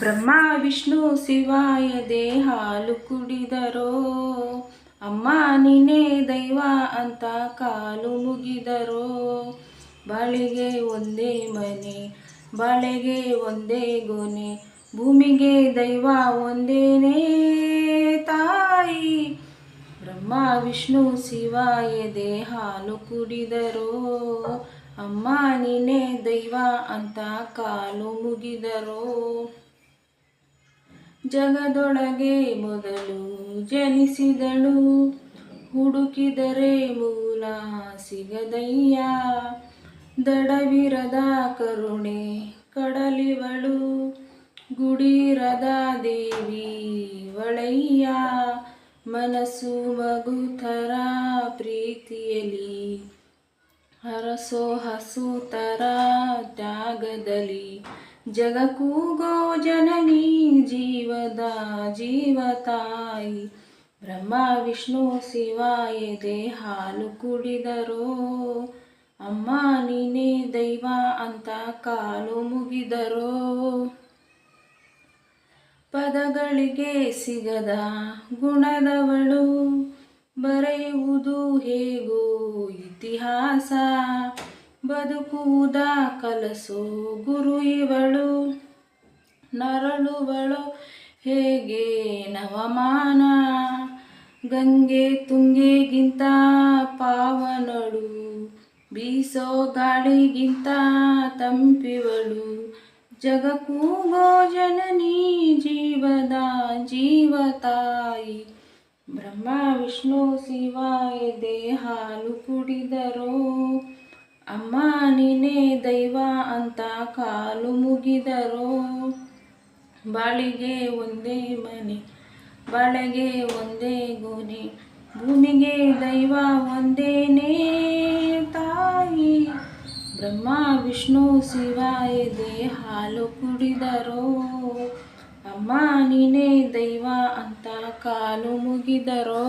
ಬ್ರಹ್ಮ ವಿಷ್ಣು ಶಿವಾಯದೆ ಹಾಲು ಕುಡಿದರೋ, ಅಮ್ಮ ನೀನೇ ದೈವ ಅಂತ ಕಾಲು ಮುಗಿದರೋ. ಬಾಳಿಗೆ ಒಂದೇ ಮನೆ, ಬಾಳೆಗೆ ಒಂದೇ ಗೊನೆ, ಭೂಮಿಗೆ ದೈವ ಒಂದೇನೇ ತಾಯಿ. ಬ್ರಹ್ಮ ವಿಷ್ಣು ಶಿವಾಯದೆ ಹಾಲು ಕುಡಿದರೋ, ಅಮ್ಮ ನೀನೇ ದೈವ ಅಂತ ಕಾಲು ಮುಗಿದರೋ. ಜಗದೊಳಗೆ ಮೊದಲು ಜನಿಸಿದಳು, ಹುಡುಕಿದರೆ ಮೂಲ ಸಿಗದಯ್ಯ. ದಡವಿರದ ಕರುಣೆ ಕಡಲಿವಳು, ಗುಡಿರದ ದೇವಿ ಒಳಯ್ಯ. ಮನಸ್ಸು ಮಗುತರ ಪ್ರೀತಿಯಲಿ, ಹರಸೋ ಹಸುತರ ತ್ಯಾಗದಲ್ಲಿ. ಜಗಕ್ಕೂಗೋ ಜನನಿ ಜೀವದ ಜೀವತಾಯಿ. ಬ್ರಹ್ಮ ವಿಷ್ಣು ಶಿವಾಯದೆ ಹಾಲು ಕುಡಿದರೋ, ಅಮ್ಮ ನೀನೇ ದೈವ ಅಂತ ಕಾಲು ಮುಗಿದರೋ. ಪದಗಳಿಗೆ ಸಿಗದ ಗುಣದವಳು, ಬರೆಯುವುದು ಹೇಗೋ ಇತಿಹಾಸ. ಬದುಕುವುದ ಕಲಸೋ ಗುರು ಇವಳು, ನರಳುವಳು ಹೇಗೆ ನವಮಾನ. ಗಂಗೆ ತುಂಗೆಗಿಂತ ಪಾವನಳು, ಬೀಸೋ ಗಾಳಿಗಿಂತ ತಂಪಿವಳು. ಜಗಕ್ಕೂಗೋ ಜನನಿ ಜೀವದ ಜೀವತಾಯಿ. ಬ್ರಹ್ಮ ವಿಷ್ಣು ಶಿವಾಯದೆ ಹಾಲು ಕುಡಿದರೋ, ಅಮ್ಮ ನೀನೇ ದೈವ ಅಂತ ಕಾಲು ಮುಗಿದರೋ. ಬಾಳಿಗೆ ಒಂದೇ ಮನೆ, ಬಾಳೆಗೆ ಒಂದೇ ಗೊನೆ, ಭೂಮಿಗೆ ದೈವ ಒಂದೇನೇ ತಾಯಿ. ಬ್ರಹ್ಮ ವಿಷ್ಣು ಶಿವಾಯದೆ ಹಾಲು ಕುಡಿದರೋ, ಅಮ್ಮ ನೀನೇ ದೈವ ಅಂತ ಕಾಲು ಮುಗಿದರೋ.